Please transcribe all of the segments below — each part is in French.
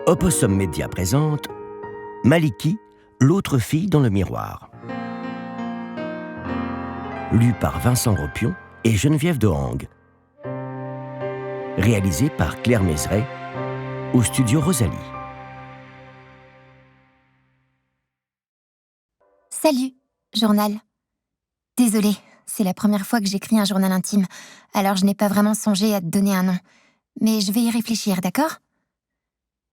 Opossum Média présente Maliki, l'autre fille dans le miroir. Lu par Vincent Ropion et Geneviève de Hang. Réalisé par Claire Mézeray au studio Rosalie. Salut, journal. Désolée, c'est la première fois que j'écris un journal intime, alors je n'ai pas vraiment songé à te donner un nom. Mais je vais y réfléchir, d'accord ?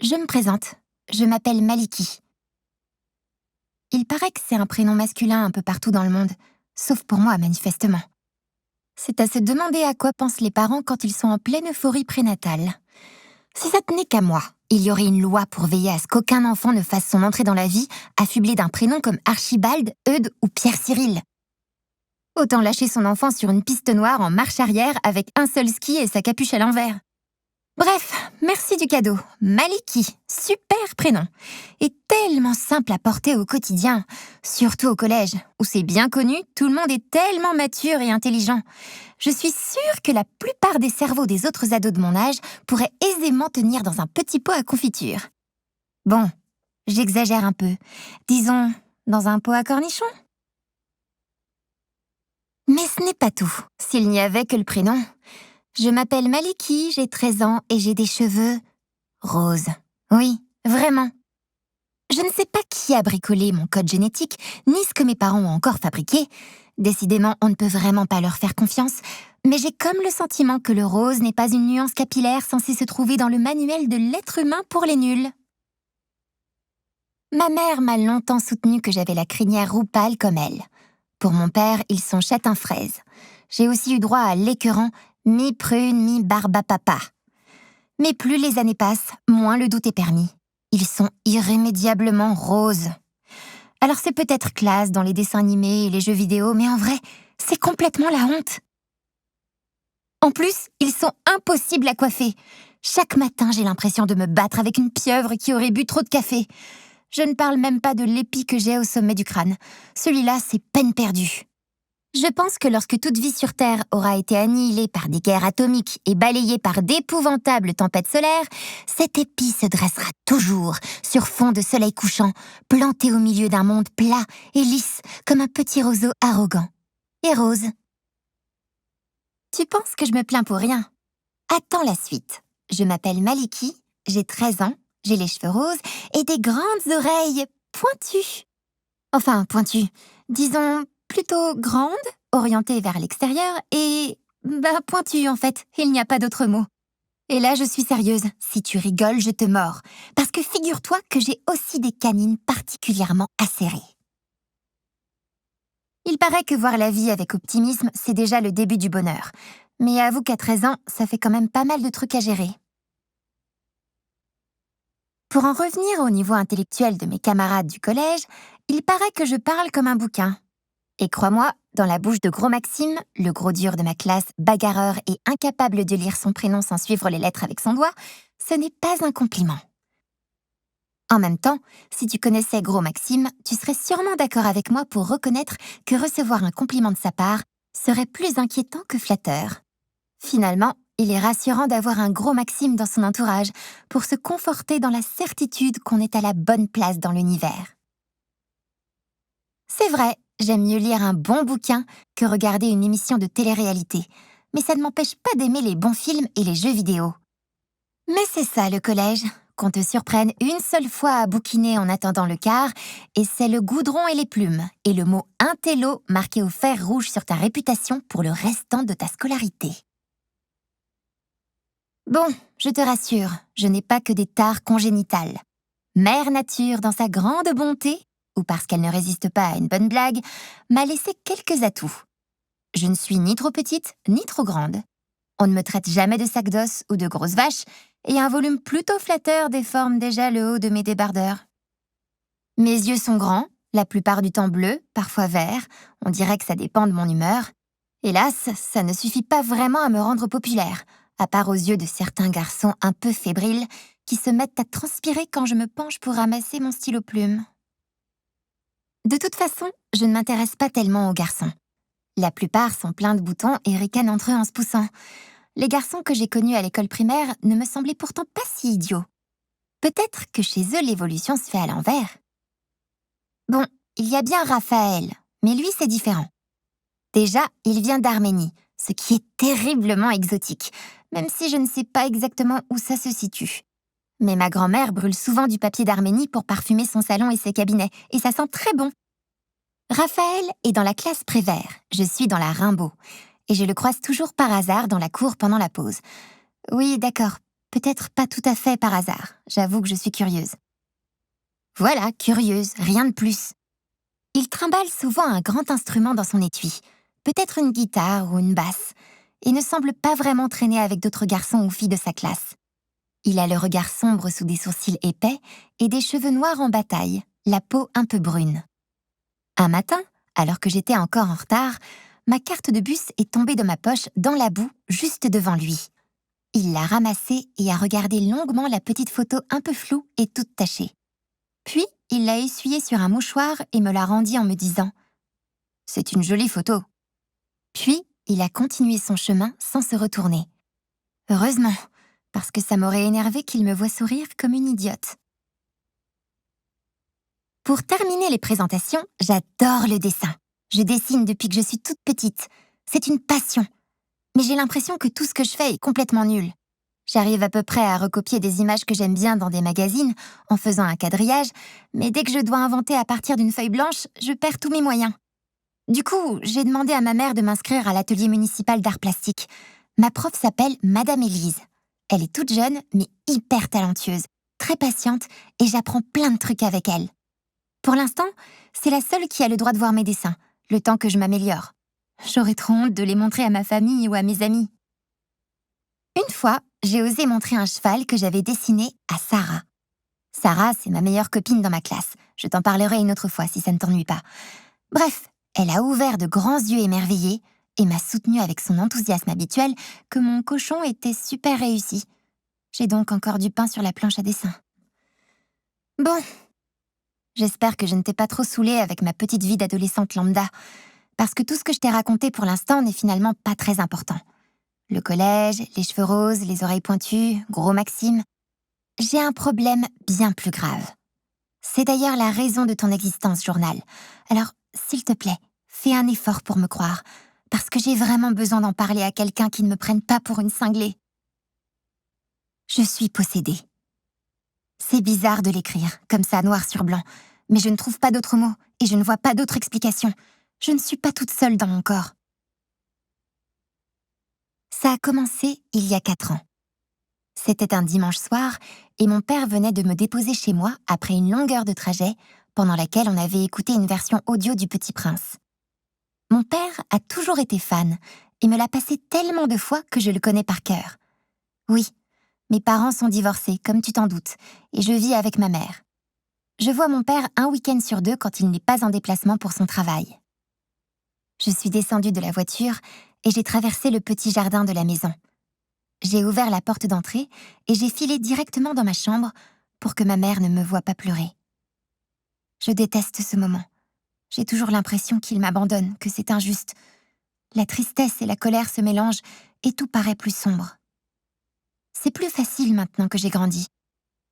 Je me présente, je m'appelle Maliki. Il paraît que c'est un prénom masculin un peu partout dans le monde, sauf pour moi, manifestement. C'est à se demander à quoi pensent les parents quand ils sont en pleine euphorie prénatale. Si ça tenait qu'à moi, il y aurait une loi pour veiller à ce qu'aucun enfant ne fasse son entrée dans la vie affublé d'un prénom comme Archibald, Eudes ou Pierre-Cyril. Autant lâcher son enfant sur une piste noire en marche arrière avec un seul ski et sa capuche à l'envers. Bref, merci du cadeau. Maliki, super prénom. Et tellement simple à porter au quotidien, surtout au collège, où c'est bien connu, tout le monde est tellement mature et intelligent. Je suis sûre que la plupart des cerveaux des autres ados de mon âge pourraient aisément tenir dans un petit pot à confiture. Bon, j'exagère un peu. Disons, dans un pot à cornichons. Mais ce n'est pas tout, s'il n'y avait que le prénom. Je m'appelle Maliki, j'ai 13 ans et j'ai des cheveux roses. Oui, vraiment. Je ne sais pas qui a bricolé mon code génétique, ni ce que mes parents ont encore fabriqué. Décidément, on ne peut vraiment pas leur faire confiance, mais j'ai comme le sentiment que le rose n'est pas une nuance capillaire censée se trouver dans le manuel de l'être humain pour les nuls. Ma mère m'a longtemps soutenu que j'avais la crinière roux pâle comme elle. Pour mon père, ils sont châtain-fraise. J'ai aussi eu droit à l'écœurant mi-prune, mi-barbe-à-papa. Mais plus les années passent, moins le doute est permis. Ils sont irrémédiablement roses. Alors c'est peut-être classe dans les dessins animés et les jeux vidéo, mais en vrai, c'est complètement la honte. En plus, ils sont impossibles à coiffer. Chaque matin, j'ai l'impression de me battre avec une pieuvre qui aurait bu trop de café. Je ne parle même pas de l'épi que j'ai au sommet du crâne. Celui-là, c'est peine perdue. Je pense que lorsque toute vie sur Terre aura été annihilée par des guerres atomiques et balayée par d'épouvantables tempêtes solaires, cet épi se dressera toujours sur fond de soleil couchant, planté au milieu d'un monde plat et lisse comme un petit roseau arrogant et rose. Tu penses que je me plains pour rien ? Attends la suite. Je m'appelle Maliki, j'ai 13 ans, j'ai les cheveux roses et des grandes oreilles pointues. Enfin, pointues, disons plutôt grandes, orientées vers l'extérieur et... pointues en fait, il n'y a pas d'autre mot. Et là, je suis sérieuse, si tu rigoles, je te mords. Parce que figure-toi que j'ai aussi des canines particulièrement acérées. Il paraît que voir la vie avec optimisme, c'est déjà le début du bonheur. Mais avoue qu'à 13 ans, ça fait quand même pas mal de trucs à gérer. Pour en revenir au niveau intellectuel de mes camarades du collège, il paraît que je parle comme un bouquin. Et crois-moi, dans la bouche de Gros Maxime, le gros dur de ma classe, bagarreur et incapable de lire son prénom sans suivre les lettres avec son doigt, ce n'est pas un compliment. En même temps, si tu connaissais Gros Maxime, tu serais sûrement d'accord avec moi pour reconnaître que recevoir un compliment de sa part serait plus inquiétant que flatteur. Finalement, il est rassurant d'avoir un Gros Maxime dans son entourage pour se conforter dans la certitude qu'on est à la bonne place dans l'univers. C'est vrai, j'aime mieux lire un bon bouquin que regarder une émission de télé-réalité, mais ça ne m'empêche pas d'aimer les bons films et les jeux vidéo. Mais c'est ça le collège, qu'on te surprenne une seule fois à bouquiner en attendant le quart, et c'est le goudron et les plumes, et le mot « intello » marqué au fer rouge sur ta réputation pour le restant de ta scolarité. Bon, je te rassure, je n'ai pas que des tares congénitales. Mère Nature, dans sa grande bonté, ou parce qu'elle ne résiste pas à une bonne blague, m'a laissé quelques atouts. Je ne suis ni trop petite, ni trop grande. On ne me traite jamais de sac d'os ou de grosse vache, et un volume plutôt flatteur déforme déjà le haut de mes débardeurs. Mes yeux sont grands, la plupart du temps bleus, parfois verts, on dirait que ça dépend de mon humeur. Hélas, ça ne suffit pas vraiment à me rendre populaire, à part aux yeux de certains garçons un peu fébriles qui se mettent à transpirer quand je me penche pour ramasser mon stylo-plume. De toute façon, je ne m'intéresse pas tellement aux garçons. La plupart sont pleins de boutons et ricanent entre eux en se poussant. Les garçons que j'ai connus à l'école primaire ne me semblaient pourtant pas si idiots. Peut-être que chez eux, l'évolution se fait à l'envers. Bon, il y a bien Raphaël, mais lui, c'est différent. Déjà, il vient d'Arménie, ce qui est terriblement exotique, même si je ne sais pas exactement où ça se situe. Mais ma grand-mère brûle souvent du papier d'Arménie pour parfumer son salon et ses cabinets, et ça sent très bon. Raphaël est dans la classe Prévert, je suis dans la Rimbaud, et je le croise toujours par hasard dans la cour pendant la pause. Oui, d'accord, peut-être pas tout à fait par hasard, j'avoue que je suis curieuse. Voilà, curieuse, rien de plus. Il trimballe souvent un grand instrument dans son étui, peut-être une guitare ou une basse, et ne semble pas vraiment traîner avec d'autres garçons ou filles de sa classe. Il a le regard sombre sous des sourcils épais et des cheveux noirs en bataille, la peau un peu brune. Un matin, alors que j'étais encore en retard, ma carte de bus est tombée de ma poche dans la boue, juste devant lui. Il l'a ramassée et a regardé longuement la petite photo un peu floue et toute tachée. Puis, il l'a essuyée sur un mouchoir et me l'a rendue en me disant « C'est une jolie photo ». Puis, il a continué son chemin sans se retourner. Heureusement, parce que ça m'aurait énervé qu'il me voie sourire comme une idiote. Pour terminer les présentations, j'adore le dessin. Je dessine depuis que je suis toute petite. C'est une passion. Mais j'ai l'impression que tout ce que je fais est complètement nul. J'arrive à peu près à recopier des images que j'aime bien dans des magazines, en faisant un quadrillage, mais dès que je dois inventer à partir d'une feuille blanche, je perds tous mes moyens. Du coup, j'ai demandé à ma mère de m'inscrire à l'atelier municipal d'art plastique. Ma prof s'appelle Madame Élise. Elle est toute jeune, mais hyper talentueuse, très patiente, et j'apprends plein de trucs avec elle. Pour l'instant, c'est la seule qui a le droit de voir mes dessins, le temps que je m'améliore. J'aurais trop honte de les montrer à ma famille ou à mes amis. Une fois, j'ai osé montrer un cheval que j'avais dessiné à Sarah. Sarah, c'est ma meilleure copine dans ma classe. Je t'en parlerai une autre fois si ça ne t'ennuie pas. Bref, elle a ouvert de grands yeux émerveillés et m'a soutenue avec son enthousiasme habituel que mon cochon était super réussi. J'ai donc encore du pain sur la planche à dessin. Bon, j'espère que je ne t'ai pas trop saoulée avec ma petite vie d'adolescente lambda, parce que tout ce que je t'ai raconté pour l'instant n'est finalement pas très important. Le collège, les cheveux roses, les oreilles pointues, gros Maxime. J'ai un problème bien plus grave. C'est d'ailleurs la raison de ton existence, journal. Alors, s'il te plaît, fais un effort pour me croire, parce que j'ai vraiment besoin d'en parler à quelqu'un qui ne me prenne pas pour une cinglée. Je suis possédée. C'est bizarre de l'écrire, comme ça, noir sur blanc, mais je ne trouve pas d'autres mots et je ne vois pas d'autre explication. Je ne suis pas toute seule dans mon corps. Ça a commencé il y a 4 ans. C'était un dimanche soir et mon père venait de me déposer chez moi après une longue heure de trajet pendant laquelle on avait écouté une version audio du Petit Prince. Mon père a toujours été fan et me l'a passé tellement de fois que je le connais par cœur. Oui, mes parents sont divorcés, comme tu t'en doutes, et je vis avec ma mère. Je vois mon père un week-end sur 2 quand il n'est pas en déplacement pour son travail. Je suis descendue de la voiture et j'ai traversé le petit jardin de la maison. J'ai ouvert la porte d'entrée et j'ai filé directement dans ma chambre pour que ma mère ne me voie pas pleurer. Je déteste ce moment. J'ai toujours l'impression qu'il m'abandonne, que c'est injuste. La tristesse et la colère se mélangent et tout paraît plus sombre. C'est plus facile maintenant que j'ai grandi.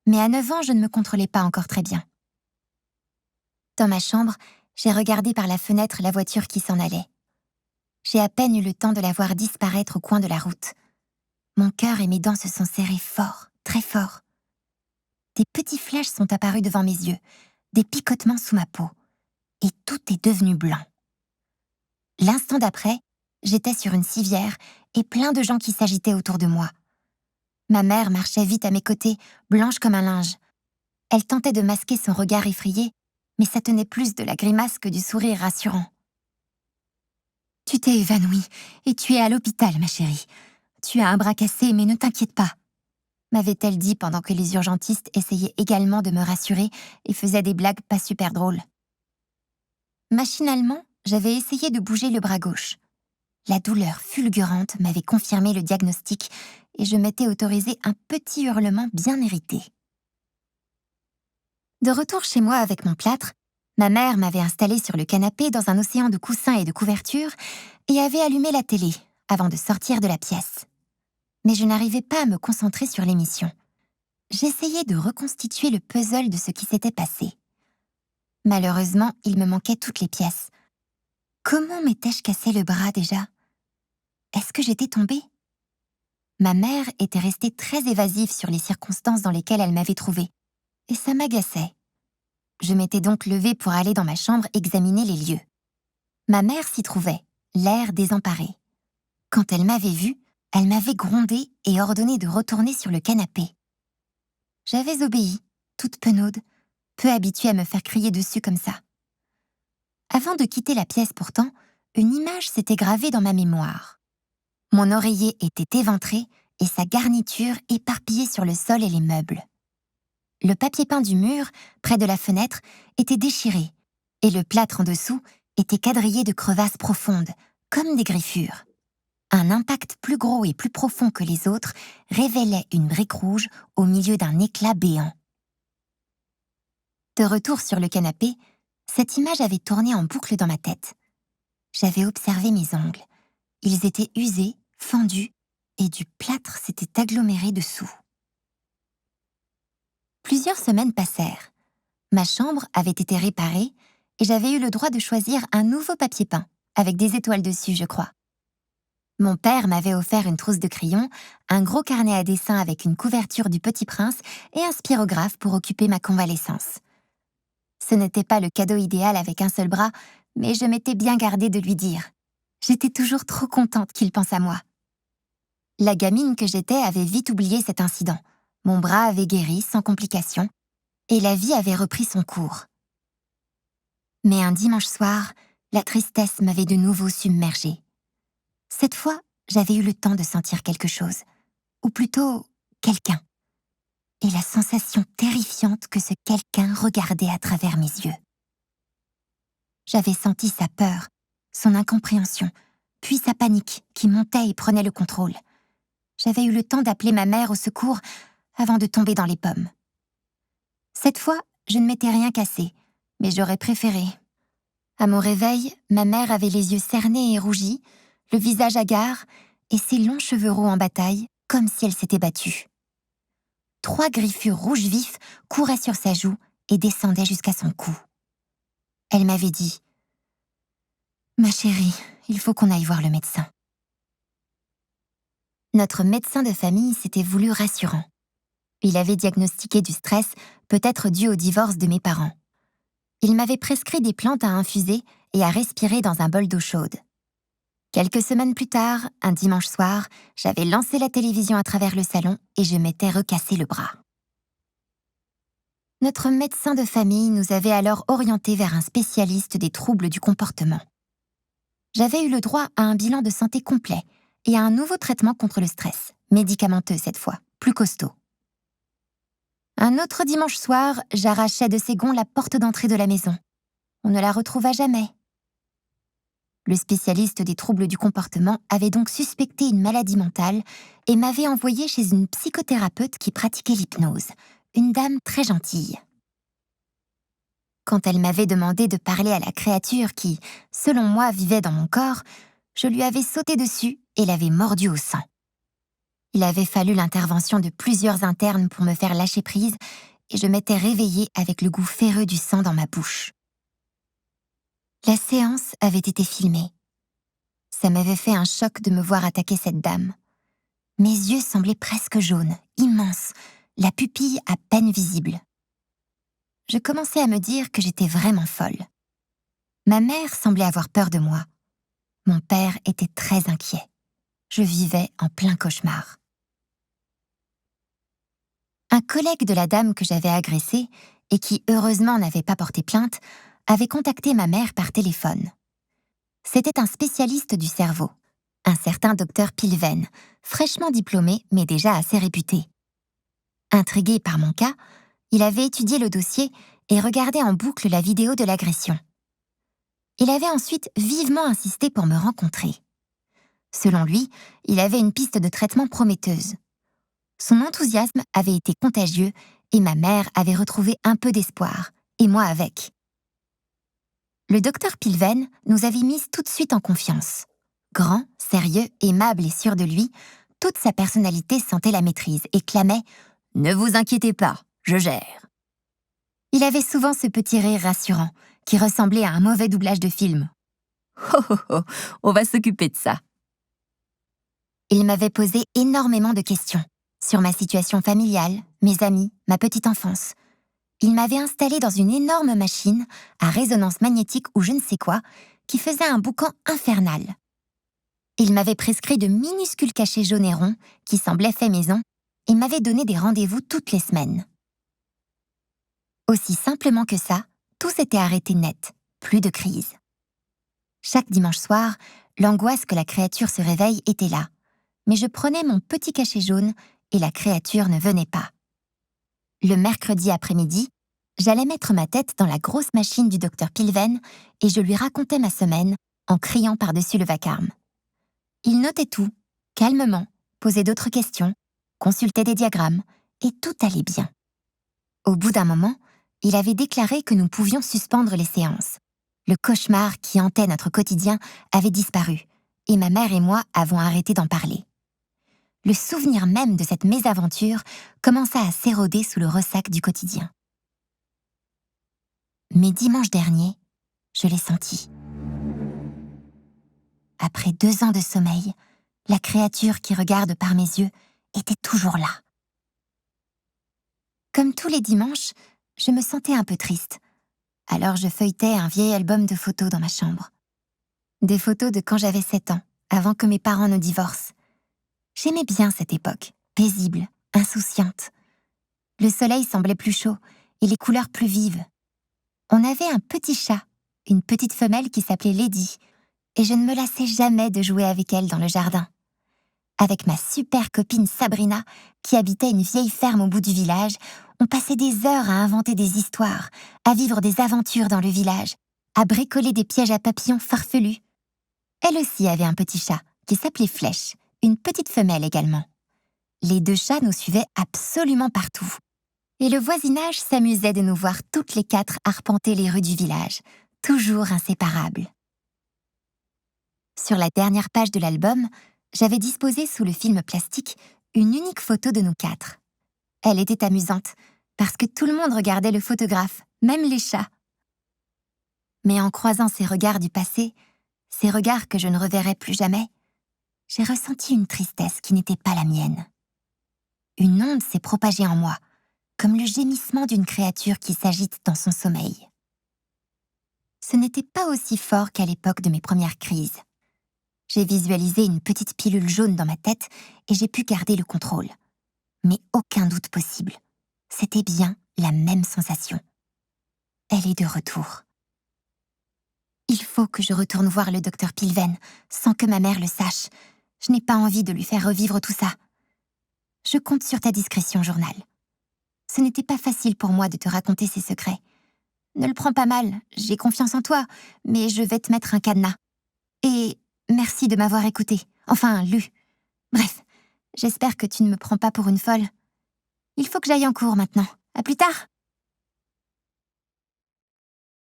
Mais à 9 ans, je ne me contrôlais pas encore très bien. Dans ma chambre, j'ai regardé par la fenêtre la voiture qui s'en allait. J'ai à peine eu le temps de la voir disparaître au coin de la route. Mon cœur et mes dents se sont serrés fort, très fort. Des petits flashs sont apparus devant mes yeux, des picotements sous ma peau, et tout est devenu blanc. L'instant d'après, j'étais sur une civière et plein de gens qui s'agitaient autour de moi. Ma mère marchait vite à mes côtés, blanche comme un linge. Elle tentait de masquer son regard effrayé, mais ça tenait plus de la grimace que du sourire rassurant. « Tu t'es évanouie et tu es à l'hôpital, ma chérie. Tu as un bras cassé, mais ne t'inquiète pas. » m'avait-elle dit pendant que les urgentistes essayaient également de me rassurer et faisaient des blagues pas super drôles. Machinalement, j'avais essayé de bouger le bras gauche. La douleur fulgurante m'avait confirmé le diagnostic et je m'étais autorisé un petit hurlement bien mérité. De retour chez moi avec mon plâtre, ma mère m'avait installée sur le canapé dans un océan de coussins et de couvertures et avait allumé la télé avant de sortir de la pièce. Mais je n'arrivais pas à me concentrer sur l'émission. j'essayais de reconstituer le puzzle de ce qui s'était passé. Malheureusement, il me manquait toutes les pièces. Comment m'étais-je cassé le bras déjà? Est-ce que j'étais tombée? Ma mère était restée très évasive sur les circonstances dans lesquelles elle m'avait trouvée, et ça m'agaçait. Je m'étais donc levée pour aller dans ma chambre examiner les lieux. Ma mère s'y trouvait, l'air désemparé. Quand elle m'avait vue, elle m'avait grondée et ordonné de retourner sur le canapé. J'avais obéi, toute penaude, peu habituée à me faire crier dessus comme ça. Avant de quitter la pièce pourtant, une image s'était gravée dans ma mémoire. Mon oreiller était éventré et sa garniture éparpillée sur le sol et les meubles. Le papier peint du mur, près de la fenêtre, était déchiré, et le plâtre en dessous était quadrillé de crevasses profondes, comme des griffures. Un impact plus gros et plus profond que les autres révélait une brique rouge au milieu d'un éclat béant. De retour sur le canapé, cette image avait tourné en boucle dans ma tête. J'avais observé mes ongles. Ils étaient usés, fendus, et du plâtre s'était aggloméré dessous. Plusieurs semaines passèrent. Ma chambre avait été réparée et j'avais eu le droit de choisir un nouveau papier peint, avec des étoiles dessus, je crois. Mon père m'avait offert une trousse de crayons, un gros carnet à dessin avec une couverture du Petit Prince et un spirographe pour occuper ma convalescence. Ce n'était pas le cadeau idéal avec un seul bras, mais je m'étais bien gardée de lui dire. J'étais toujours trop contente qu'il pense à moi. La gamine que j'étais avait vite oublié cet incident. Mon bras avait guéri sans complications, et la vie avait repris son cours. Mais un dimanche soir, la tristesse m'avait de nouveau submergée. Cette fois, j'avais eu le temps de sentir quelque chose, ou plutôt quelqu'un, et la sensation terrifiante que ce quelqu'un regardait à travers mes yeux. J'avais senti sa peur, son incompréhension, puis sa panique qui montait et prenait le contrôle. J'avais eu le temps d'appeler ma mère au secours avant de tomber dans les pommes. Cette fois, je ne m'étais rien cassé, mais j'aurais préféré. À mon réveil, ma mère avait les yeux cernés et rougis, le visage hagard et ses longs cheveux roux en bataille, comme si elle s'était battue. 3 griffures rouges vifs couraient sur sa joue et descendaient jusqu'à son cou. Elle m'avait dit « Ma chérie, il faut qu'on aille voir le médecin. » Notre médecin de famille s'était voulu rassurant. Il avait diagnostiqué du stress, peut-être dû au divorce de mes parents. Il m'avait prescrit des plantes à infuser et à respirer dans un bol d'eau chaude. Quelques semaines plus tard, un dimanche soir, j'avais lancé la télévision à travers le salon et je m'étais recassé le bras. Notre médecin de famille nous avait alors orientés vers un spécialiste des troubles du comportement. J'avais eu le droit à un bilan de santé complet et à un nouveau traitement contre le stress, médicamenteux cette fois, plus costaud. Un autre dimanche soir, j'arrachais de ses gonds la porte d'entrée de la maison. On ne la retrouva jamais. Le spécialiste des troubles du comportement avait donc suspecté une maladie mentale et m'avait envoyé chez une psychothérapeute qui pratiquait l'hypnose, une dame très gentille. Quand elle m'avait demandé de parler à la créature qui, selon moi, vivait dans mon corps, je lui avais sauté dessus et l'avais mordu au sang. Il avait fallu l'intervention de plusieurs internes pour me faire lâcher prise et je m'étais réveillée avec le goût ferreux du sang dans ma bouche. La séance avait été filmée. Ça m'avait fait un choc de me voir attaquer cette dame. Mes yeux semblaient presque jaunes, immenses, la pupille à peine visible. Je commençais à me dire que j'étais vraiment folle. Ma mère semblait avoir peur de moi. Mon père était très inquiet. Je vivais en plein cauchemar. Un collègue de la dame que j'avais agressée, et qui heureusement n'avait pas porté plainte, avait contacté ma mère par téléphone. C'était un spécialiste du cerveau, un certain docteur Pilven, fraîchement diplômé mais déjà assez réputé. Intrigué par mon cas, il avait étudié le dossier et regardé en boucle la vidéo de l'agression. Il avait ensuite vivement insisté pour me rencontrer. Selon lui, il avait une piste de traitement prometteuse. Son enthousiasme avait été contagieux et ma mère avait retrouvé un peu d'espoir, et moi avec. Le docteur Pilven nous avait mises tout de suite en confiance. Grand, sérieux, aimable et sûr de lui, toute sa personnalité sentait la maîtrise et clamait Ne vous inquiétez pas, je gère. » Il avait souvent ce petit rire rassurant, qui ressemblait à un mauvais doublage de film. « Oh oh oh, on va s'occuper de ça. » Il m'avait posé énormément de questions sur ma situation familiale, mes amis, ma petite enfance. Il m'avait installée dans une énorme machine à résonance magnétique ou je ne sais quoi, qui faisait un boucan infernal. Il m'avait prescrit de minuscules cachets jaunes et ronds qui semblaient faits maison et m'avait donné des rendez-vous toutes les semaines. Aussi simplement que ça, tout s'était arrêté net, plus de crise. Chaque dimanche soir, l'angoisse que la créature se réveille était là, mais je prenais mon petit cachet jaune et la créature ne venait pas. Le mercredi après-midi, j'allais mettre ma tête dans la grosse machine du docteur Pilven et je lui racontais ma semaine en criant par-dessus le vacarme. Il notait tout, calmement, posait d'autres questions, consultait des diagrammes, et tout allait bien. Au bout d'un moment, il avait déclaré que nous pouvions suspendre les séances. Le cauchemar qui hantait notre quotidien avait disparu, et ma mère et moi avons arrêté d'en parler. Le souvenir même de cette mésaventure commença à s'éroder sous le ressac du quotidien. Mais dimanche dernier, je l'ai senti. Après 2 ans de sommeil, la créature qui regarde par mes yeux était toujours là. Comme tous les dimanches, je me sentais un peu triste. Alors je feuilletais un vieil album de photos dans ma chambre. Des photos de quand j'avais 7 ans, avant que mes parents ne divorcent. J'aimais bien cette époque, paisible, insouciante. Le soleil semblait plus chaud et les couleurs plus vives. On avait un petit chat, une petite femelle qui s'appelait Lady, et je ne me lassais jamais de jouer avec elle dans le jardin. Avec ma super copine Sabrina, qui habitait une vieille ferme au bout du village, on passait des heures à inventer des histoires, à vivre des aventures dans le village, à bricoler des pièges à papillons farfelus. Elle aussi avait un petit chat, qui s'appelait Flèche, une petite femelle également. Les 2 chats nous suivaient absolument partout. Et le voisinage s'amusait de nous voir toutes les 4 arpenter les rues du village, toujours inséparables. Sur la dernière page de l'album, j'avais disposé sous le film plastique une unique photo de nous 4. Elle était amusante, parce que tout le monde regardait le photographe, même les chats. Mais en croisant ces regards du passé, ces regards que je ne reverrai plus jamais, j'ai ressenti une tristesse qui n'était pas la mienne. Une onde s'est propagée en moi, comme le gémissement d'une créature qui s'agite dans son sommeil. Ce n'était pas aussi fort qu'à l'époque de mes premières crises. J'ai visualisé une petite pilule jaune dans ma tête et j'ai pu garder le contrôle. Mais aucun doute possible. C'était bien la même sensation. Elle est de retour. Il faut que je retourne voir le docteur Pilven, sans que ma mère le sache. Je n'ai pas envie de lui faire revivre tout ça. Je compte sur ta discrétion, journal. Ce n'était pas facile pour moi de te raconter ces secrets. Ne le prends pas mal, j'ai confiance en toi, mais je vais te mettre un cadenas. Et merci de m'avoir écouté, enfin lu. Bref, j'espère que tu ne me prends pas pour une folle. Il faut que j'aille en cours maintenant. À plus tard!